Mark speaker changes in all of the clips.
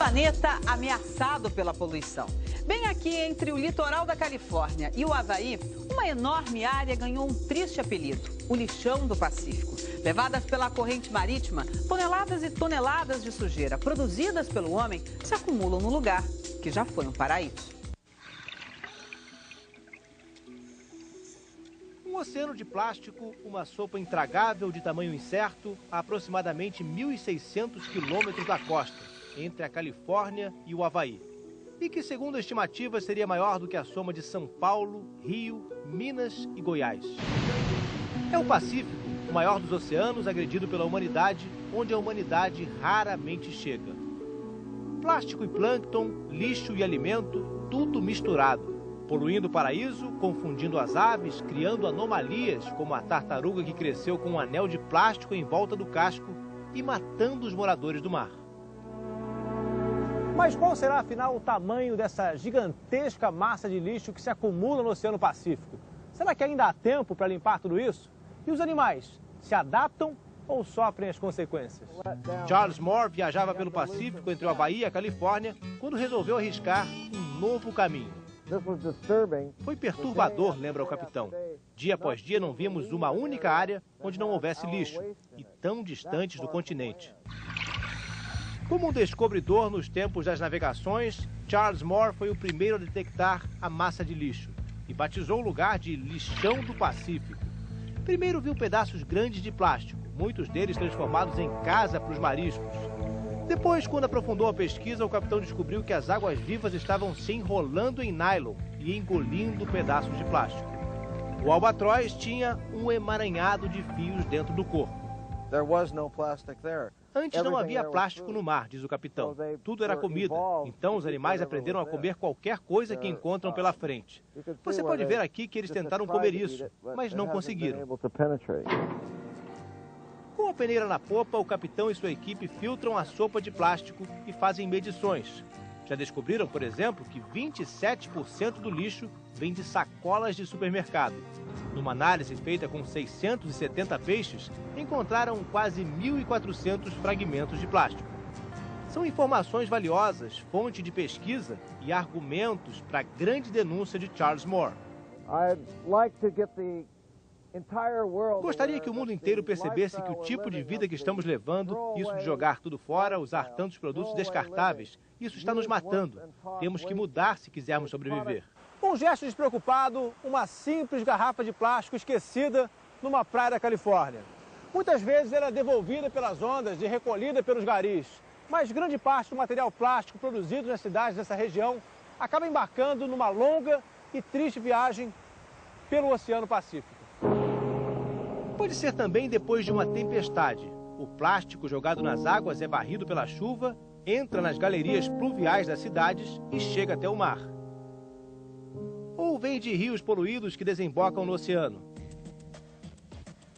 Speaker 1: Planeta ameaçado pela poluição. Bem aqui entre o litoral da Califórnia e o Havaí, uma enorme área ganhou um triste apelido, o lixão do Pacífico. Levadas pela corrente marítima, toneladas e toneladas de sujeira produzidas pelo homem se acumulam no lugar, que já foi um paraíso.
Speaker 2: Um oceano de plástico, uma sopa intragável de tamanho incerto, a aproximadamente 1.600 quilômetros da costa, entre a Califórnia e o Havaí. E que, segundo estimativas, seria maior do que a soma de São Paulo, Rio, Minas e Goiás. É o Pacífico, o maior dos oceanos agredido pela humanidade, onde a humanidade raramente chega. Plástico e plâncton, lixo e alimento, tudo misturado. Poluindo o paraíso, confundindo as aves, criando anomalias, como a tartaruga que cresceu com um anel de plástico em volta do casco e matando os moradores do mar.
Speaker 3: Mas qual será, afinal, o tamanho dessa gigantesca massa de lixo que se acumula no Oceano Pacífico? Será que ainda há tempo para limpar tudo isso? E os animais, se adaptam ou sofrem as consequências?
Speaker 2: Charles Moore viajava pelo Pacífico entre o Havaí e a Califórnia quando resolveu arriscar um novo caminho. Foi perturbador, lembra o capitão. Dia após dia não vimos uma única área onde não houvesse lixo, e tão distantes do continente. Como um descobridor nos tempos das navegações, Charles Moore foi o primeiro a detectar a massa de lixo e batizou o lugar de Lixão do Pacífico. Primeiro viu pedaços grandes de plástico, muitos deles transformados em casa para os mariscos. Depois, quando aprofundou a pesquisa, o capitão descobriu que as águas-vivas estavam se enrolando em nylon e engolindo pedaços de plástico. O albatroz tinha um emaranhado de fios dentro do corpo. Antes não havia plástico no mar, diz o capitão. Tudo era comida, então os animais aprenderam a comer qualquer coisa que encontram pela frente. Você pode ver aqui que eles tentaram comer isso, mas não conseguiram. Com a peneira na popa, o capitão e sua equipe filtram a sopa de plástico e fazem medições. Já descobriram, por exemplo, que 27% do lixo vem de sacolas de supermercado. Numa análise feita com 670 peixes, encontraram quase 1.400 fragmentos de plástico. São informações valiosas, fonte de pesquisa e argumentos para a grande denúncia de Charles Moore. Gostaria que o mundo inteiro percebesse que o tipo de vida que estamos levando, isso de jogar tudo fora, usar tantos produtos descartáveis, isso está nos matando. Temos que mudar se quisermos sobreviver.
Speaker 3: Um gesto despreocupado, uma simples garrafa de plástico esquecida numa praia da Califórnia. Muitas vezes era devolvida pelas ondas e recolhida pelos garis, mas grande parte do material plástico produzido nas cidades dessa região acaba embarcando numa longa e triste viagem pelo Oceano Pacífico.
Speaker 2: Pode ser também depois de uma tempestade. O plástico jogado nas águas é varrido pela chuva, entra nas galerias pluviais das cidades e chega até o mar. Ou vem de rios poluídos que desembocam no oceano.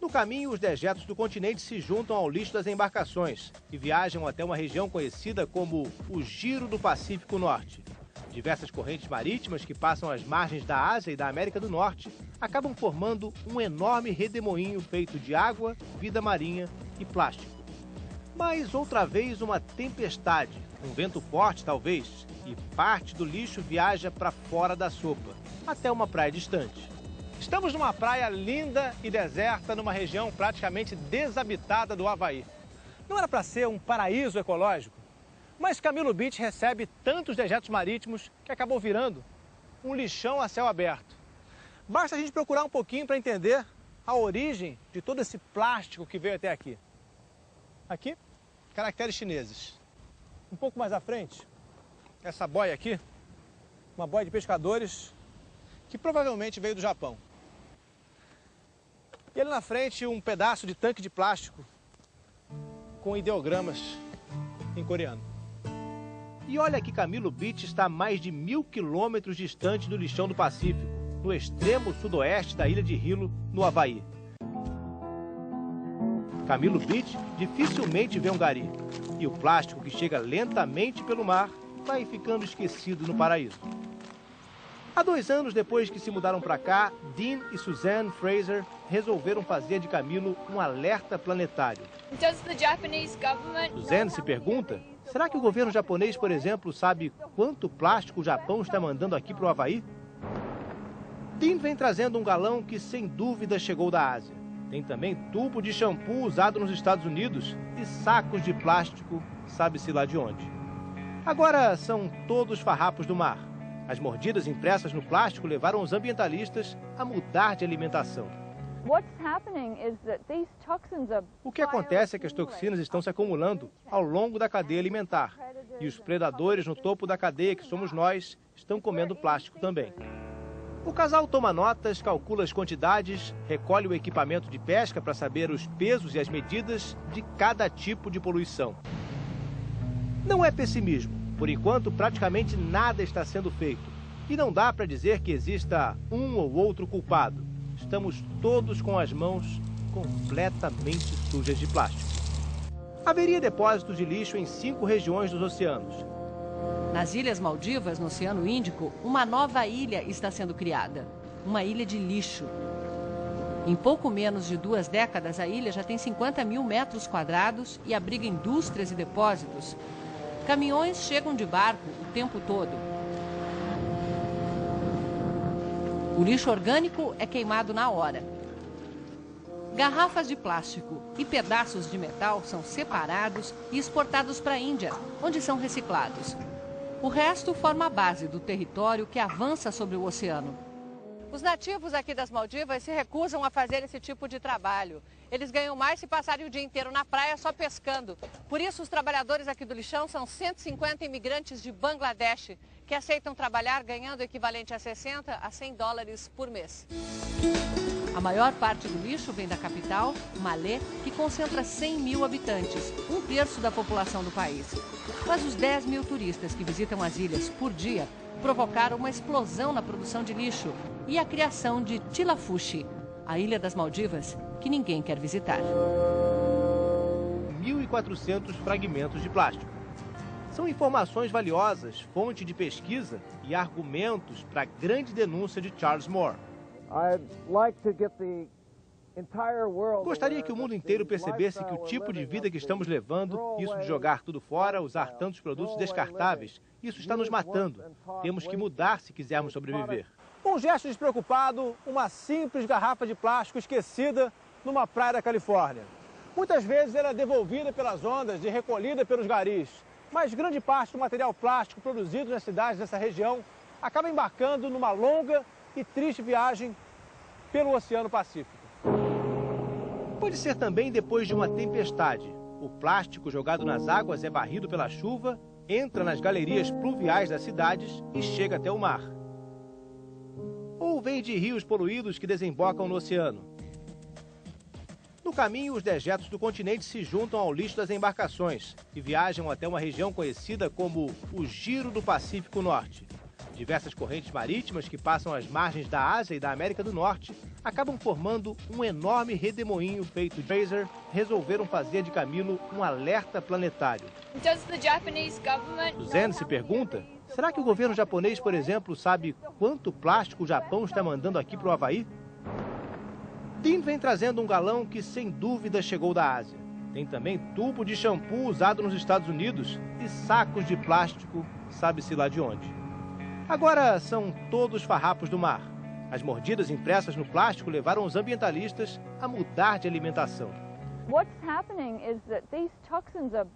Speaker 2: No caminho, os dejetos do continente se juntam ao lixo das embarcações e viajam até uma região conhecida como o Giro do Pacífico Norte. Diversas correntes marítimas que passam as margens da Ásia e da América do Norte acabam formando um enorme redemoinho feito de água, vida marinha e plástico. Mas outra vez uma tempestade, um vento forte talvez, e parte do lixo viaja para fora da sopa, até uma praia distante.
Speaker 3: Estamos numa praia linda e deserta, numa região praticamente desabitada do Havaí. Não era para ser um paraíso ecológico? Mas Camilo Beach recebe tantos dejetos marítimos que acabou virando um lixão a céu aberto. Basta a gente procurar um pouquinho para entender a origem de todo esse plástico que veio até aqui. Aqui, caracteres chineses. Um pouco mais à frente, essa boia aqui, uma boia de pescadores que provavelmente veio do Japão. E ali na frente, um pedaço de tanque de plástico com ideogramas em coreano.
Speaker 2: E olha que Camilo Beach está a mais de 1.000 quilômetros distante do lixão do Pacífico, no extremo sudoeste da ilha de Hilo, no Havaí. Camilo Beach dificilmente vê um gari, e o plástico que chega lentamente pelo mar vai ficando esquecido no paraíso. Há 2 anos depois que se mudaram para cá, Dean e Suzanne Fraser resolveram fazer de Camilo um alerta planetário. Suzanne se pergunta Será que o governo japonês, por exemplo, sabe quanto plástico o Japão está mandando aqui para o Havaí? Tim vem trazendo um galão que sem dúvida chegou da Ásia. Tem também tubo de shampoo usado nos Estados Unidos e sacos de plástico, sabe-se lá de onde. Agora são todos farrapos do mar. As mordidas impressas no plástico levaram os ambientalistas a mudar de alimentação. O que acontece é que as toxinas estão se acumulando ao longo da cadeia alimentar. E os predadores no topo da cadeia, que somos nós, estão comendo plástico também. O casal toma notas, calcula as quantidades, recolhe o equipamento de pesca para saber os pesos e as medidas de cada tipo de poluição. Não é pessimismo. Por enquanto, praticamente nada está sendo feito. E não dá para dizer que exista um ou outro culpado. Estamos todos com as mãos completamente sujas de plástico. Haveria depósitos de lixo em 5 regiões dos oceanos.
Speaker 4: Nas Ilhas Maldivas, no Oceano Índico, uma nova ilha está sendo criada. Uma ilha de lixo. Em pouco menos de 2 décadas, a ilha já tem 50 mil metros quadrados e abriga indústrias e depósitos. Caminhões chegam de barco o tempo todo. O lixo orgânico é queimado na hora. Garrafas de plástico e pedaços de metal são separados e exportados para a Índia, onde são reciclados. O resto forma a base do território que avança sobre o oceano. Os nativos aqui das Maldivas se recusam a fazer esse tipo de trabalho. Eles ganham mais se passarem o dia inteiro na praia só pescando. Por isso, os trabalhadores aqui do lixão são 150 imigrantes de Bangladesh, que aceitam trabalhar ganhando o equivalente a 60 a 100 dólares por mês. A maior parte do lixo vem da capital, Malé, que concentra 100 mil habitantes, 1/3 da população do país. Mas os 10 mil turistas que visitam as ilhas por dia provocaram uma explosão na produção de lixo e a criação de Tilafushi, a ilha das Maldivas que ninguém quer visitar.
Speaker 2: 1.400 fragmentos de plástico. São informações valiosas, fonte de pesquisa e argumentos para a grande denúncia de Charles Moore. Gostaria que o mundo inteiro percebesse que o tipo de vida que estamos levando, isso de jogar tudo fora, usar tantos produtos descartáveis, isso está nos matando. Temos que mudar se quisermos sobreviver.
Speaker 3: Um gesto despreocupado, uma simples garrafa de plástico esquecida numa praia da Califórnia. Muitas vezes ela é devolvida pelas ondas e recolhida pelos garis, mas grande parte do material plástico produzido nas cidades dessa região acaba embarcando numa longa e triste viagem pelo Oceano Pacífico.
Speaker 2: Pode ser também depois de uma tempestade. O plástico jogado nas águas é varrido pela chuva, entra nas galerias pluviais das cidades e chega até o mar. Ou vem de rios poluídos que desembocam no oceano. No caminho, os dejetos do continente se juntam ao lixo das embarcações e viajam até uma região conhecida como o Giro do Pacífico Norte. Diversas correntes marítimas que passam às margens da Ásia e da América do Norte acabam formando um enorme redemoinho feito de laser. Resolveram fazer de Camilo um alerta planetário. Suzanne se pergunta, será que o governo japonês, por exemplo, sabe quanto plástico o Japão está mandando aqui para o Havaí? Tim vem trazendo um galão que sem dúvida chegou da Ásia. Tem também tubo de shampoo usado nos Estados Unidos e sacos de plástico, sabe-se lá de onde. Agora são todos farrapos do mar. As mordidas impressas no plástico levaram os ambientalistas a mudar de alimentação.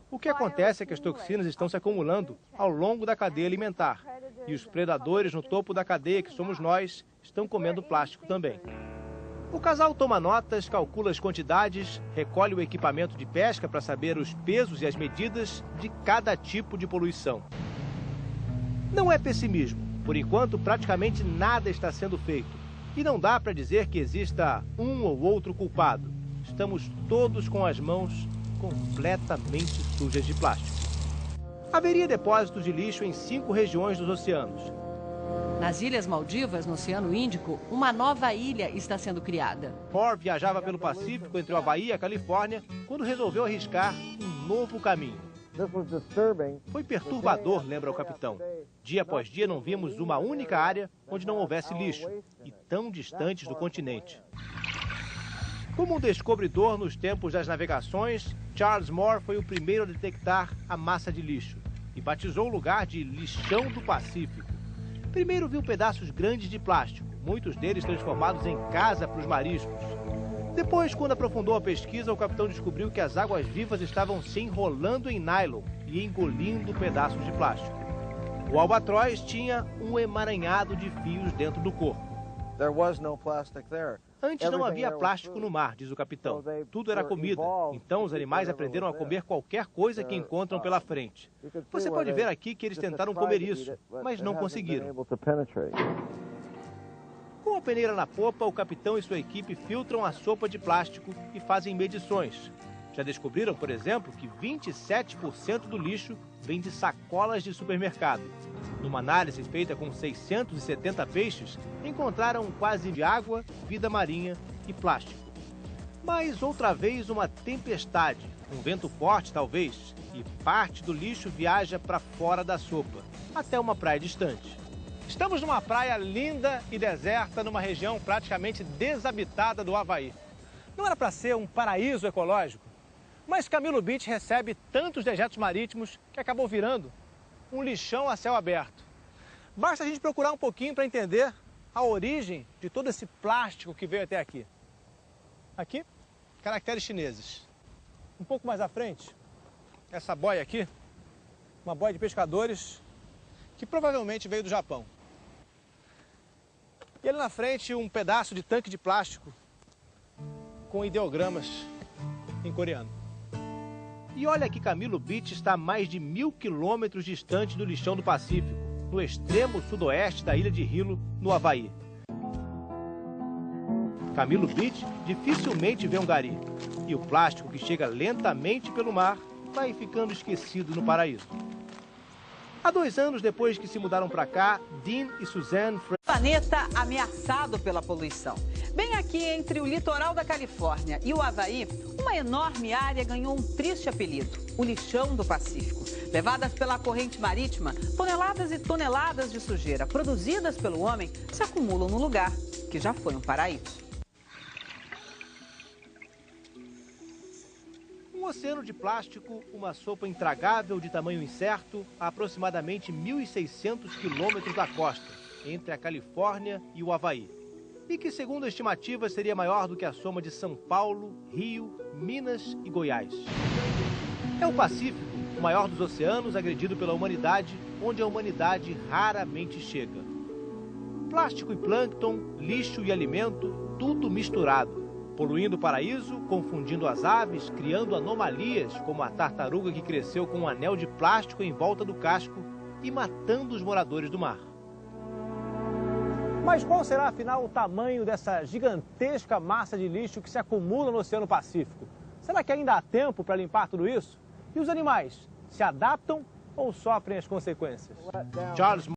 Speaker 2: O que acontece é que as toxinas estão se acumulando ao longo da cadeia alimentar. E os predadores no topo da cadeia, que somos nós, estão comendo plástico também. O casal toma notas, calcula as quantidades, recolhe o equipamento de pesca para saber os pesos e as medidas de cada tipo de poluição. Não é pessimismo. Por enquanto, praticamente nada está sendo feito. E não dá para dizer que exista um ou outro culpado. Estamos todos com as mãos completamente sujas de plástico. Haveria depósitos de lixo em 5 regiões dos oceanos.
Speaker 4: Nas Ilhas Maldivas, no Oceano Índico, uma nova ilha está sendo criada.
Speaker 2: Moore viajava pelo Pacífico entre o Havaí e a Califórnia quando resolveu arriscar um novo caminho. Foi perturbador, lembra o capitão. Dia após dia não vimos uma única área onde não houvesse lixo, e tão distantes do continente. Como um descobridor nos tempos das navegações, Charles Moore foi o primeiro a detectar a massa de lixo e batizou o lugar de Lixão do Pacífico. Primeiro viu pedaços grandes de plástico, muitos deles transformados em casa para os mariscos. Depois, quando aprofundou a pesquisa, o capitão descobriu que as águas-vivas estavam se enrolando em nylon e engolindo pedaços de plástico. O albatroz tinha um emaranhado de fios dentro do corpo. Antes não havia plástico no mar, diz o capitão. Tudo era comida. Então os animais aprenderam a comer qualquer coisa que encontram pela frente. Você pode ver aqui que eles tentaram comer isso, mas não conseguiram. Com a peneira na popa, o capitão e sua equipe filtram a sopa de plástico e fazem medições. Já descobriram, por exemplo, que 27% do lixo vem de sacolas de supermercado. Numa análise feita com 670 peixes, encontraram quase de água, vida marinha e plástico. Mas outra vez uma tempestade, um vento forte talvez, e parte do lixo viaja para fora da sopa, até uma praia distante.
Speaker 3: Estamos numa praia linda e deserta, numa região praticamente desabitada do Havaí. Não era para ser um paraíso ecológico, mas Camilo Beach recebe tantos dejetos marítimos que acabou virando um lixão a céu aberto. Basta a gente procurar um pouquinho para entender a origem de todo esse plástico que veio até aqui. Aqui, caracteres chineses. Um pouco mais à frente, essa boia aqui, uma boia de pescadores que provavelmente veio do Japão. E ali na frente, um pedaço de tanque de plástico com ideogramas em coreano.
Speaker 2: E olha que Camilo Beach está a mais de 1.000 quilômetros distante do Lixão do Pacífico, no extremo sudoeste da ilha de Hilo, no Havaí. Camilo Beach dificilmente vê um gari, e o plástico que chega lentamente pelo mar vai ficando esquecido no paraíso. Há 2 anos depois que se mudaram para cá, Dean e Suzanne...
Speaker 1: Planeta ameaçado pela poluição. Bem aqui entre o litoral da Califórnia e o Havaí, uma enorme área ganhou um triste apelido, o Lixão do Pacífico. Levadas pela corrente marítima, toneladas e toneladas de sujeira produzidas pelo homem se acumulam no lugar, que já foi um paraíso.
Speaker 2: Um oceano de plástico, uma sopa intragável de tamanho incerto, a aproximadamente 1.600 quilômetros da costa, entre a Califórnia e o Havaí. E que, segundo estimativas, seria maior do que a soma de São Paulo, Rio, Minas e Goiás. É o Pacífico, o maior dos oceanos agredido pela humanidade, onde a humanidade raramente chega. Plástico e plâncton, lixo e alimento, tudo misturado. Poluindo o paraíso, confundindo as aves, criando anomalias, como a tartaruga que cresceu com um anel de plástico em volta do casco e matando os moradores do mar.
Speaker 3: Mas qual será, afinal, o tamanho dessa gigantesca massa de lixo que se acumula no Oceano Pacífico? Será que ainda há tempo para limpar tudo isso? E os animais, se adaptam ou sofrem as consequências?
Speaker 2: Charles